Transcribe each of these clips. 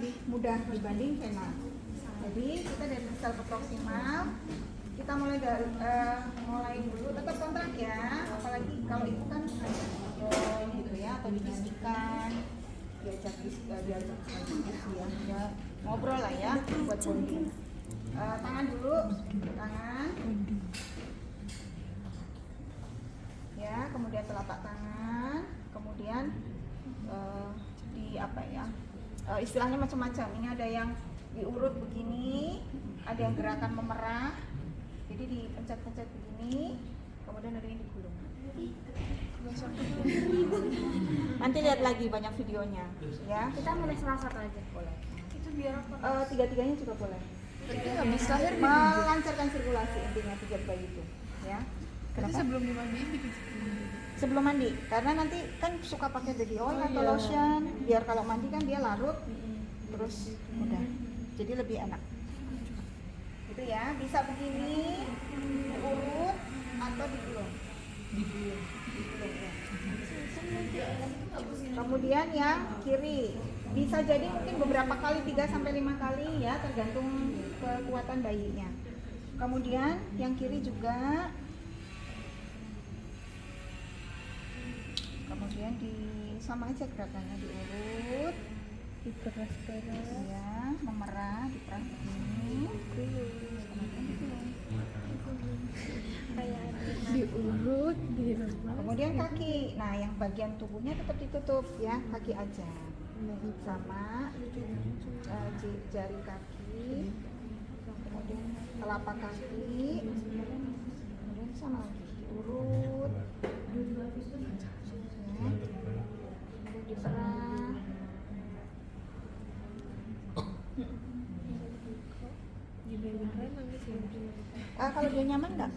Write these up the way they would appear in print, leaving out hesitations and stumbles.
lebih mudah dibanding vena. Jadi kita dari sel proksimal, kita mulai dulu, tetap kontrak ya, apalagi kalau itu kan gitu ya, atau dibisnikan, diajak ya, ngobrol lah ya, buat bonding. Tangan dulu, tangan, ya, kemudian telapak tangan, kemudian di apa ya, istilahnya macam-macam. Ini ada yang diurut begini, ada yang gerakan memerah, jadi dipencet-pencet begini, kemudian ada yang digulung. Nanti lihat lagi banyak videonya, ya. Kita milih salah satu aja. Boleh. Itu biar apa? Tiga-tiganya juga boleh. Berarti nggak bisa Melancarkan sirkulasi intinya pijat bayi itu, ya. Berarti sebelum dimandiin dipijit? Sebelum mandi, karena nanti kan suka pakai baby oil atau lotion, biar kalau mandi kan dia larut, terus udah, jadi lebih enak. Gitu ya, bisa begini, diurut atau digulung. Kemudian yang kiri, bisa jadi mungkin beberapa kali, 3-5 kali ya, tergantung kekuatan bayinya. Kemudian yang kiri juga, kemudian sama aja gerakannya, diurut, diperas-peras, ya, memerah, diperas begini, kemudian digulung. diurut, direbus. Kemudian kaki, nah yang bagian tubuhnya tetap ditutup ya, kaki aja, sama jari kaki, kemudian telapak kaki, kemudian sama lagi diurut, ya, kemudian diperah. Kalau dia nyaman enggak?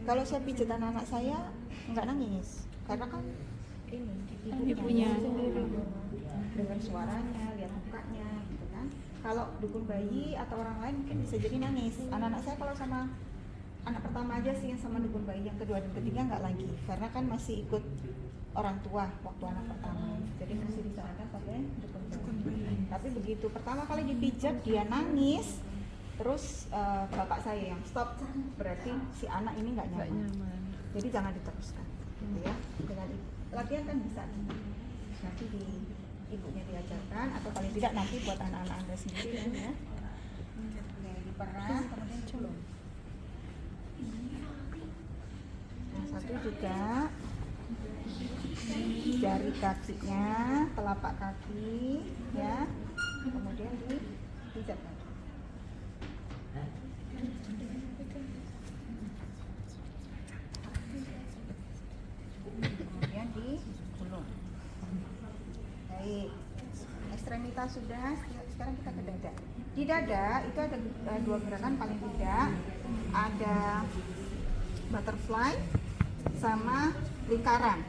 Kalau saya pijat anak saya enggak nangis, karena kan ini ibunya dengar suaranya, lihat mukanya gitu kan. Kalau dukun bayi atau orang lain mungkin bisa jadi nangis. Anak-anak saya kalau sama anak pertama aja sih yang sama dukun bayi, yang kedua dan ketiga enggak lagi, karena kan masih ikut orang tua waktu anak pertama, jadi masih disarankan pakai dukun bayi. Tapi begitu pertama kali dipijat dia nangis, terus bapak saya yang stop, berarti si anak ini nggak nyaman. Jadi jangan diteruskan, gitu ya. Dengan latihan kan bisa nanti ibunya diajarkan, atau paling tidak nanti buat anak-anak Anda sendiri ya. Diperah, kemudian digulung. Nah, satu juga jari kakinya, telapak kaki, ya, kemudian dipijat lagi. Kemudian digulung. Baik, ekstremitas sudah. Sekarang kita ke dada. Di dada itu ada dua gerakan paling tidak. Ada butterfly sama lingkaran.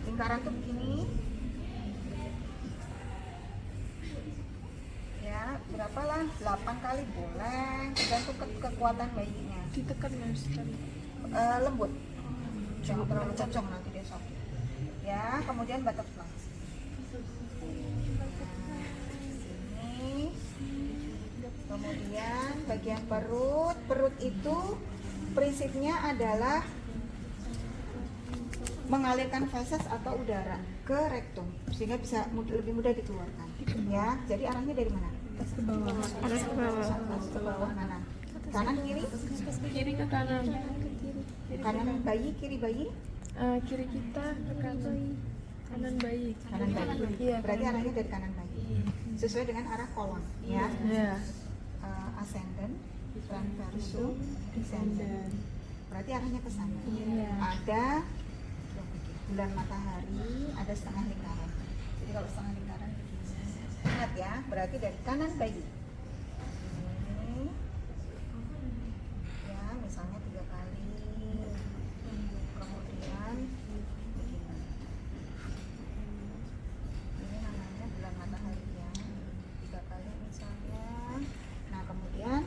Lingkaran tuh begini. Ya, berapalah? 8 kali boleh, tergantung kekuatan bayinya. ditekan nggak sekali? Lembut, jangan terlalu cocok nanti dia sakit. Ya, kemudian butterfly. Sini. Kemudian bagian perut. Perut itu prinsipnya adalah mengalirkan feses atau udara ke rektum sehingga bisa lebih mudah dikeluarkan. Ya, jadi arahnya dari mana? Atas ke bawah. Atas ke bawah. Atas ke bawah kanan. Kanan kiri? Kiri ke kanan. Kanan bayi, kiri bayi? Kiri kita ke kanan. Kanan bayi. Kanan bayi. Iya. Berarti arahnya dari kanan bayi. Sesuai dengan arah kolon, ya. Iya. Ascendant, transversum, descendant. Berarti arahnya ke sana. Iya. Ada bulan matahari, ada setengah lingkaran. Jadi kalau setengah lingkaran, ingat ya, berarti dari kanan bayi. Ini, ya, misalnya 3 kali. Kemudian begini. Ini namanya bulan matahari ya. 3 kali misalnya. Nah kemudian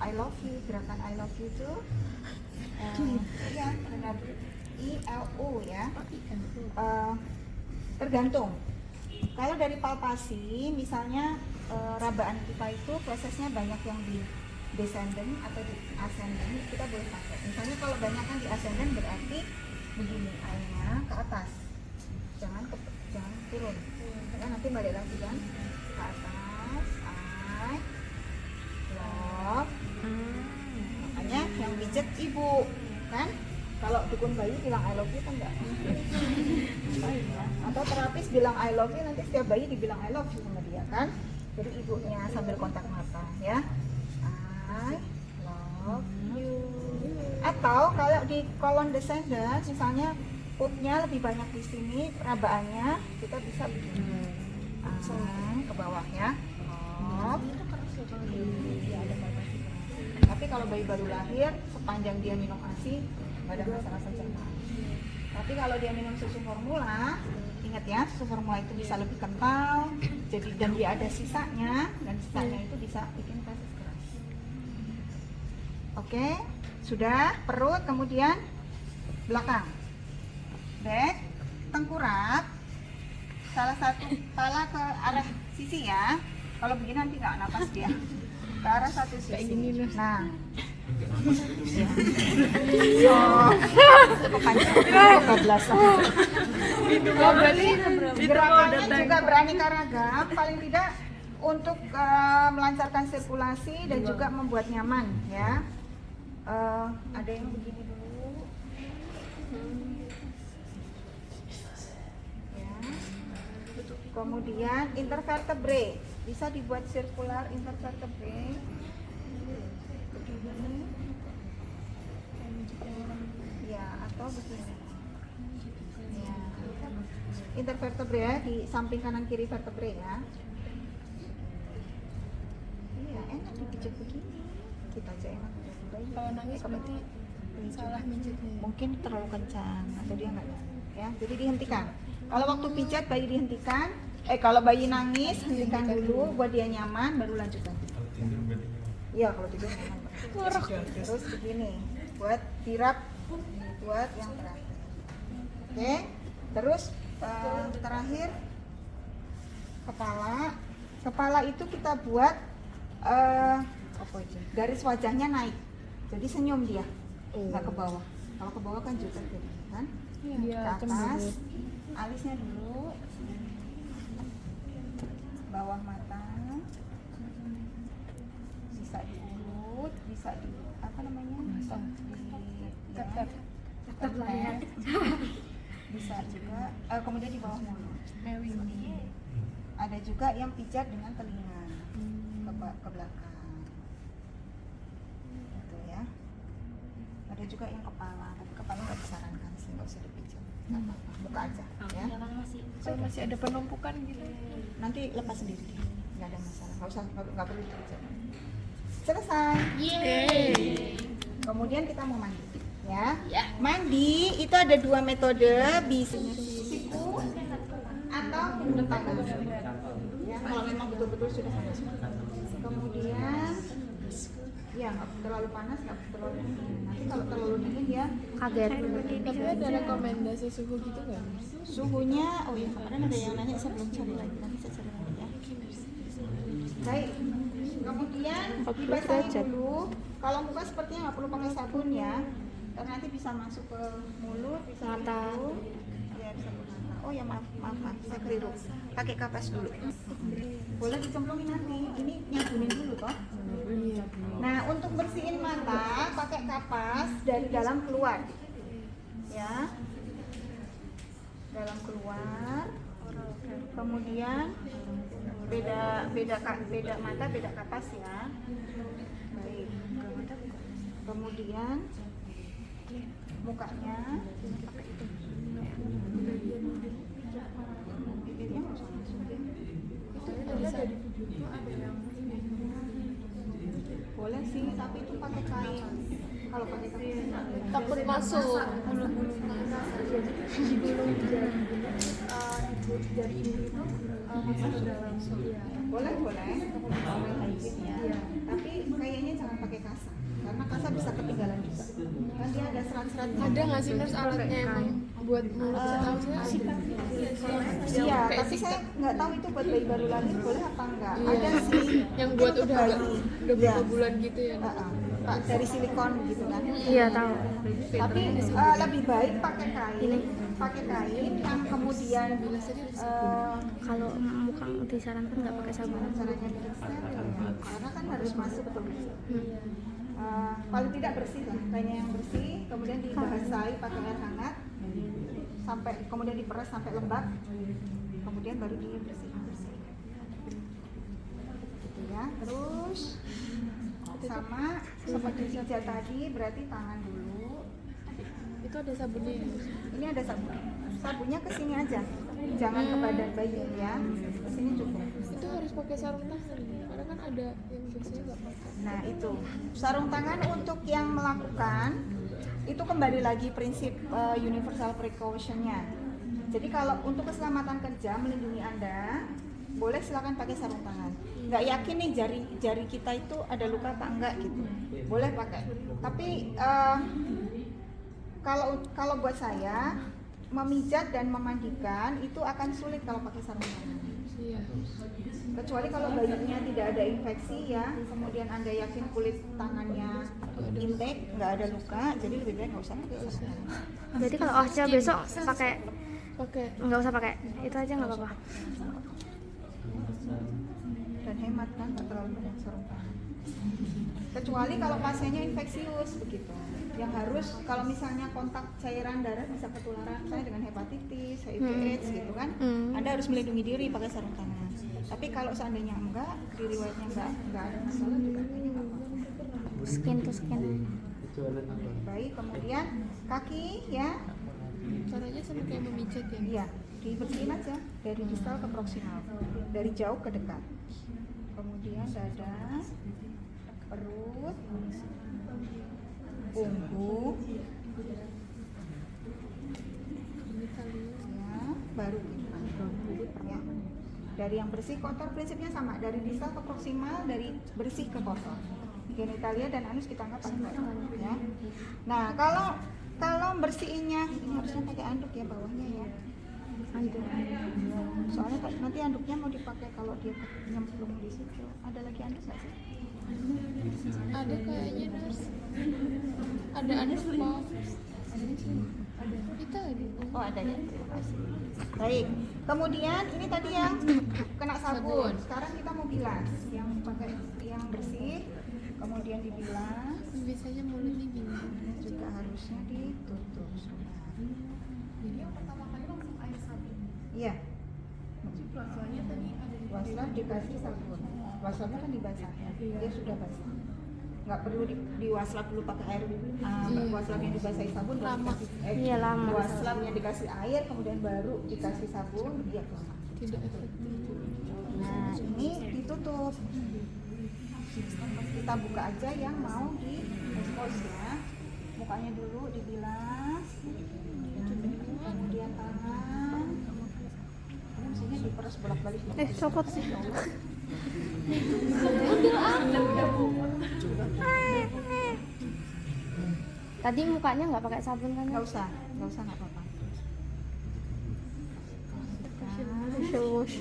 I love you, gerakan I love you itu ya benar, ILU ya. Tergantung Kalau dari palpasi, misalnya rabaan kita itu prosesnya banyak yang di descendant atau di ascendant, kita boleh pakai. Misalnya kalau banyak kan di ascendant berarti begini, airnya ke atas, jangan turun. Ya, nanti balik lagi kan ke atas, I love. Makanya yang pijet ibu kan. Kalau dukun bayi bilang I love you kan enggak? Atau terapis bilang I love you, nanti setiap bayi dibilang I love you sama dia kan? Jadi ibunya sambil kontak mata ya. I love you. Atau kalau di kolon descendant misalnya putnya lebih banyak di sini, rabaannya kita bisa begini. Ke bawah ya. Love. Tapi kalau bayi baru lahir, sepanjang dia minum ASI nggak ada masalah pencernaan. Tapi kalau dia minum susu formula, ingat ya, susu formula itu bisa lebih kental, jadi dan dia ada sisanya, dan sisanya itu bisa bikin feses keras. Oke, sudah perut, kemudian belakang, back, tengkurap, salah satu kepala ke arah sisi ya. Kalau begini nanti nggak napas dia, ke arah satu sisi. Nah. Gerakannya juga beraneka ragam, paling tidak untuk melancarkan sirkulasi dan juga membuat nyaman ya. Ada yang begini dulu ya. Kemudian intervertebrae bisa dibuat sirkular intervertebrae begini ya, atau begini ya. Intervertebrae di samping kanan kiri vertebrae ya. Iya, enak dipijat begini, kita aja enak. Kalau nangis berarti salah mijitnya. Mungkin terlalu kencang atau dia nggak ya, jadi dihentikan. Kalau waktu pijat bayi dihentikan, kalau bayi nangis hentikan dulu buat dia nyaman, baru lanjutkan. Iya, kalau tidur nyaman. Terus begini, buat dirap, buat yang terakhir. Oke, terus terakhir kepala. Kepala itu kita buat garis wajahnya naik, jadi senyum dia, nggak ke bawah. Kalau ke bawah kan jutek kan? Iya, Ke atas, alisnya dulu, bawah mata, bisa di mulut, bisa di apa namanya? Tetap lah ya. Bisa juga, kemudian di bawah mulut. Ada juga yang pijat dengan telinga ke belakang. Gitu ya. Ada juga yang kepala, tapi kepala nggak disarankan sih, nggak usah dipijat. Nggak apa-apa, buka aja ya. Kalau masih ada penumpukan gitu. Nanti lepas sendiri, nggak ada masalah, nggak perlu dipijat. Selesai. Kemudian kita mau mandi ya. Mandi itu ada dua metode, bisa siku atau rendam tangan ya, kalau memang betul-betul sudah panas. Kemudian ya nggak terlalu panas, nggak terlalu dingin. Nanti kalau terlalu dingin ya kaget. Tapi ada rekomendasi suhu gitu nggak? Suhunya, oh ya kemarin ada yang nanya, saya belum cari lagi, nanti saya cari lagi ya. Baik, kemudian dibasahi dulu. Kalau muka sepertinya nggak perlu pakai sabun ya, karena nanti bisa masuk ke mulut, bisa mata. Ya bisa ke mata. Oh ya maaf, saya keliru. Pakai kapas dulu. Boleh dicemplungin nanti. Ini nyabunin dulu toh. Nah untuk bersihin mata pakai kapas dari dalam keluar. Ya. Dalam keluar. Kemudian beda mata, beda kapas ya. Baik. Kemudian mukanya bibirnya nggak usah langsung deh. Itu bisa boleh sih, tapi itu pakai kain. Kalau pakai kain Takut masuk bulu-bulu. jari ini itu masuk ke dalam. Iya. Boleh untuk oral hygiene ya. Tapi kayaknya jangan pakai kasa. Karena kasa bisa ketinggalan juga. Kan dia ada serat-seratnya. Ada nggak sih nurse alatnya emang buat mulut? Setahu saya Iya, kayak tapi sikat. saya nggak tahu itu buat bayi baru lahir boleh apa enggak. Iya. Ada sih yang buat untuk udah bayi. berapa Iya. bulan gitu ya. Pak, dari silikon gitu kan. Iya tahu. Tapi lebih baik pakai kain yang kemudian Kalau bukan disarankan nggak pakai sabun. caranya bikin steril ya. Karena kan harus masuk tuh. Paling tidak bersih lah, kainnya yang bersih, kemudian dibahasai pakai air hangat sampai kemudian diperas sampai lembab, kemudian baru dibersihkan. Gitu ya. Terus sama seperti pijat tadi, berarti tangan dulu. Itu ada sabunnya ya? Ini ada sabun. Sabunnya ke sini aja. Jangan ke badan bayi ya. Ke sini cukup. Itu harus pakai sarung tangan. Karena kan ada yang biasanya nggak pakai. Nah, itu. Sarung tangan untuk yang melakukan itu kembali lagi prinsip universal precaution-nya. Jadi kalau untuk keselamatan kerja melindungi Anda, boleh silakan pakai sarung tangan. Nggak yakin nih jari kita itu ada luka apa enggak gitu. Boleh pakai. Tapi kalau buat saya memijat dan memandikan itu akan sulit kalau pakai sarung tangan. Iya. Kecuali kalau bayinya tidak ada infeksi ya, kemudian Anda yakin kulit tangannya intake, nggak ada luka, jadi lebih baik nggak usah pakai sarung tangan. Jadi kalau Ohca besok pakai nggak usah pakai itu aja nggak apa-apa. Dan hemat kan, nggak terlalu banyak sarung tangan. Kecuali kalau pasiennya infeksius begitu, yang harus kalau misalnya kontak cairan darah bisa ketularan, misalnya dengan hepatitis, HIV/AIDS gitu kan, Anda harus melindungi diri pakai sarung tangan. Tapi kalau seandainya enggak, di riwayatnya enggak ada masalah juga kayaknya nggak apa-apa. Skin to skin. Baik, kemudian kaki ya, Caranya sama kayak memijat ya? iya dibersihin aja dari distal ke proksimal, dari jauh ke dekat. Kemudian dada, perut, punggung, ya, baru ya. Dari yang bersih kotor prinsipnya sama, dari distal ke proksimal, dari bersih ke kotor. Genitalia dan anus kita anggap paling kotor ya. Nah, kalau bersihinnya ini harusnya pakai anduk ya bawahnya ya. Anduk. Soalnya nanti anduknya mau dipakai kalau dia nyemplung di situ. Ada lagi anduk nggak sih? Ada kayaknya nurse. Ada apa? Ada. Kita ada. Oh ada ya, terima kasih. Baik, kemudian ini tadi yang kena sabun. Sekarang kita mau bilas, yang pakai yang bersih, kemudian dibilas. Biasanya mulutnya gini. Juga harusnya ditutup. Jadi yang pertama kali langsung air sabun. Iya. Jadi plasmanya tadi ada di Waslap dikasih sabun. Waslapnya kan dibasah, dia sudah basah. Nggak perlu di waslap dulu pakai air. Waslap yang dibasahi sabun baru Lama. dikasih. Iya, lama. Waslap yang dikasih air kemudian baru dikasih sabun, iya lama. Tidak efektif. Nah ini ditutup. Kita buka aja yang mau di expose ya. Mukanya dulu dibilas, kemudian tangan. Maksudnya diperes bolak-balik. Copot sih. Tadi mukanya nggak pakai sabun kan? Nggak usah nggak apa-apa. Facial wash.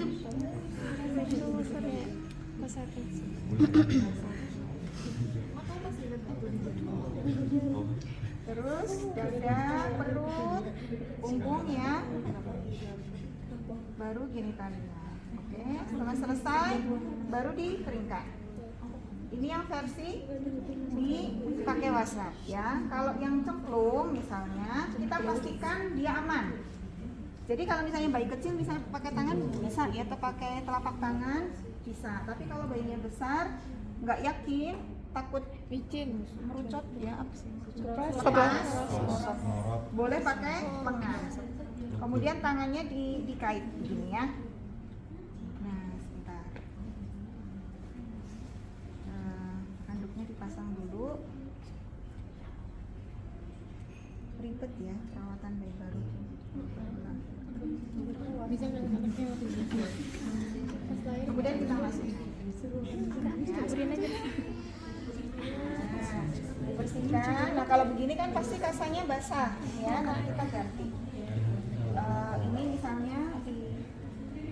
Terus dada, perut, punggung ya. Baru genitalia. Oke, setelah selesai baru dikeringkan. Ini yang versi dipakai waslap ya. Kalau yang cemplung misalnya, kita pastikan dia aman. Jadi kalau misalnya bayi kecil bisa pakai tangan bisa ya, atau pakai telapak tangan bisa. Tapi kalau bayinya besar nggak yakin, takut Micin. merucot ya apa sih? Kepala. Boleh pakai lengan. Kemudian tangannya dikait begini ya. Nah, sebentar. Handuknya dipasang dulu. Ribet ya perawatan bayi baru. Bisa nggak Kemudian kita masuk. Bersihkan. Nah kalau begini kan pasti kasanya basah, ya. Nanti kita ganti. Ini misalnya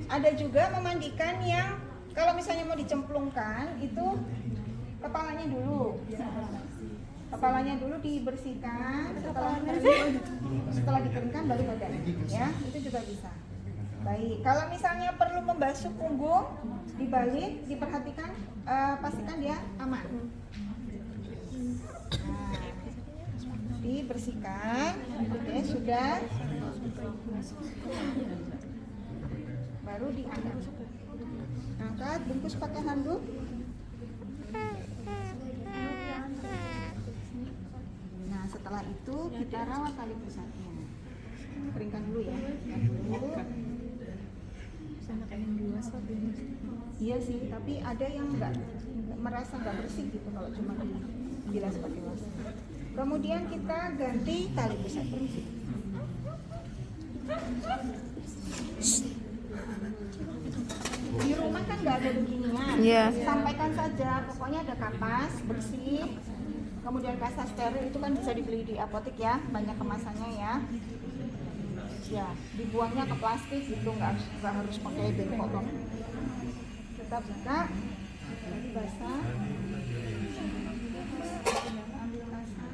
ada juga memandikan yang kalau misalnya mau dicemplungkan itu kepalanya dulu. Kepalanya dulu dibersihkan, setelah dikeringkan baru badan, ya. Itu juga bisa. Baik, kalau misalnya perlu membasuh punggung, dibalik, diperhatikan, pastikan dia aman. Nah, dibersihkan, oke, sudah. Baru diangkat. Angkat, bungkus pakai handuk. Nah, setelah itu kita rawat tali pusatnya. Keringkan dulu ya. Dulu. Iya sih, tapi ada yang merasa nggak bersih gitu kalau cuma dibilas pakai wajan. Kemudian kita ganti tali pusat. Di rumah kan nggak ada beginian. Iya. Sampaikan saja, pokoknya ada kapas bersih. Kemudian kapas steril itu kan bisa dibeli di apotek ya, banyak kemasannya ya. Ya, dibuangnya ke plastik gitu, nggak harus pakai bengkok dong. Kita buka, jadi basah. Ambil kasar.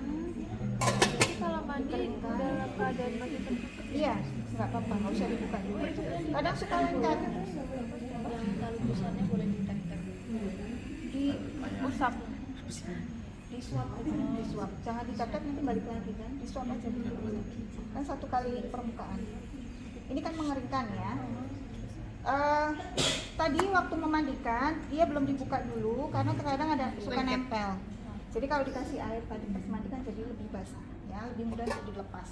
Jadi kalau mandi dalam keadaan masih tertutup, Iya, nggak apa-apa, nggak usah dibuka dulu. Kadang suka lengkap. tali pusatnya boleh ditek-tek. Diusap, disuap aja, disuap. Jangan ditetek nanti balik lagi kan, disuap aja dulu. Kan satu kali permukaan. Ini kan mengeringkan ya. Tadi waktu memandikan dia belum dibuka dulu karena terkadang ada suka nempel. Jadi kalau dikasih air tadi pas mandi kan jadi lebih basah, ya lebih mudah untuk dilepas.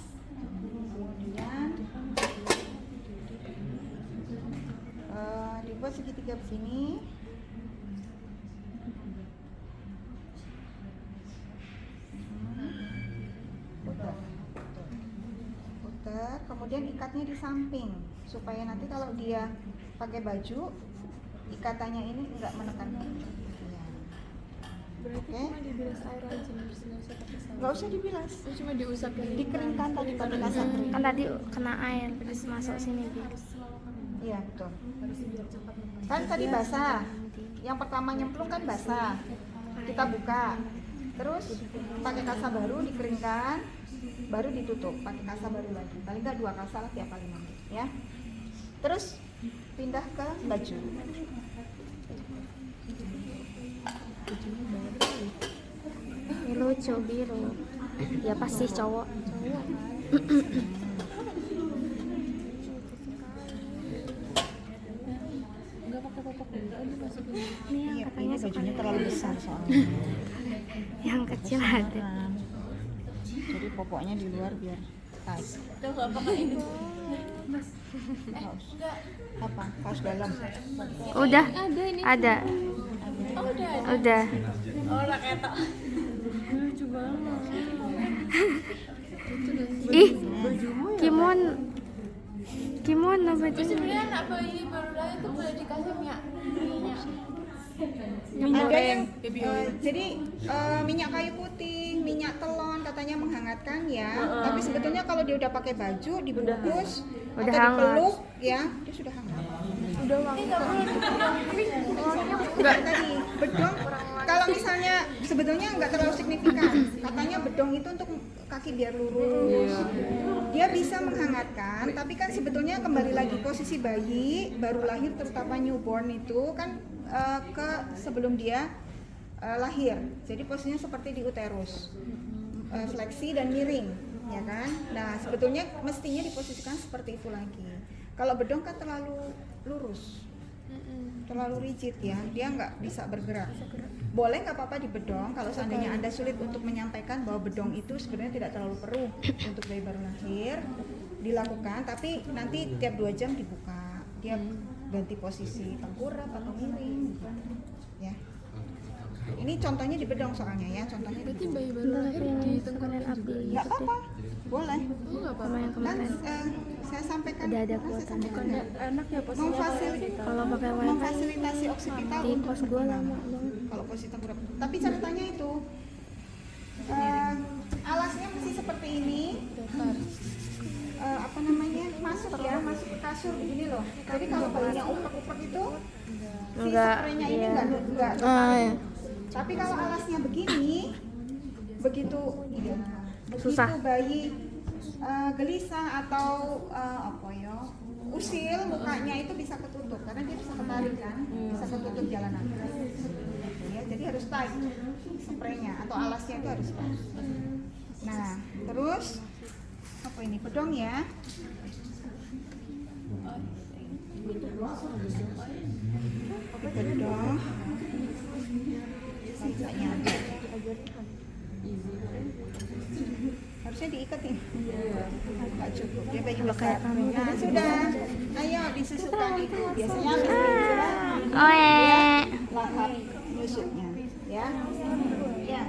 Kemudian dibuat segitiga begini. Putar, kemudian ikatnya di samping supaya nanti kalau dia pakai baju ikatannya ini enggak menekan kaki. Ya. Berarti Oke. cuma dibilas air aja, nggak usah pakai sabun. Nggak usah dibilas, Cuma diusap dikeringkan tadi pakai kasar kering. Kan tadi kena air terus masuk sini Bi. Iya betul. Kan tadi basah. Yang pertama nyemplung kan basah. Kita buka. Terus pakai kasa baru dikeringkan, baru ditutup pakai kasa baru lagi. Paling nggak 2 kasa lah tiap kali mandi, ya. Terus pindah ke baju. Ini lucu biru. Ya pasti cowok. nggak pakai popok dulu, dimasukin. Ini yang katanya suka bajunya terlalu besar soalnya. yang kecil ada. Jadi popoknya di luar biar tight. Udah nggak pakai ini. Kaos. Apa? Kaos dalam. Udah. Ada ini. Ada. Oh udah ada. Udah. Oh udah ketok. Lucu banget. Ih. Kimono baju. Sebenarnya anak bayi baru lahir itu boleh dikasih minyak. Ada yang jadi minyak kayu putih, minyak telon katanya menghangatkan ya. Tapi sebetulnya kalau dia udah pakai baju dibungkus Udah atau hangat. dipeluk ya, dia sudah hangat. Udah wangi. Enggak tadi bedong. Kalau misalnya sebetulnya nggak terlalu signifikan. Katanya bedong itu untuk kaki biar lurus. Dia bisa menghangatkan, tapi kan sebetulnya kembali lagi posisi bayi baru lahir terutama newborn itu kan ke sebelum dia lahir. Jadi posisinya seperti di uterus. Fleksi dan miring, ya kan? Nah, sebetulnya mestinya diposisikan seperti itu lagi. Kalau bedong kan terlalu lurus. Terlalu rigid ya, dia nggak bisa bergerak. Boleh nggak apa-apa di bedong kalau seandainya Anda sulit untuk menyampaikan bahwa bedong itu sebenarnya tidak terlalu perlu untuk bayi baru lahir dilakukan, tapi nanti tiap 2 jam dibuka, dia ganti posisi tengkurap atau miring gitu. Ya. Ini contohnya di bedong soalnya ya, contohnya Berarti di bayi baru lahir di tengkorak juga. nggak apa-apa, Boleh. Enggak sama yang Kan kemarin. saya sampaikan. Udah ada saya kuotanya. sampaikan. enak ya posisinya Kalau pakai wifi Memfasilitasi oksipital di untuk kos gue lama perkembangan. banget. Kalau posisi tengkurap. Tapi catatannya itu alasnya mesti seperti ini. Apa namanya, masuk ke kasur begini loh. Jadi kalau bayinya upak-upak itu si Enggak, spraynya ini iya. enggak ya. tapi kalau alasnya begini, begitu Susah. bayi gelisah atau usil, mukanya itu bisa ketutup karena dia bisa ketarik kan, bisa ketutup jalan nafas. Ya, jadi harus tight spraynya atau alasnya itu harus tight. Nah, terus apa ini, pedong ya? Pedong. Nggak nyampe. Harusnya diikatin. Nggak cukup. Dia baju besar. Nah, sudah. Ayo disusukan itu. Biasanya habis itu Oe. lahap nyusutnya, ya. Ya.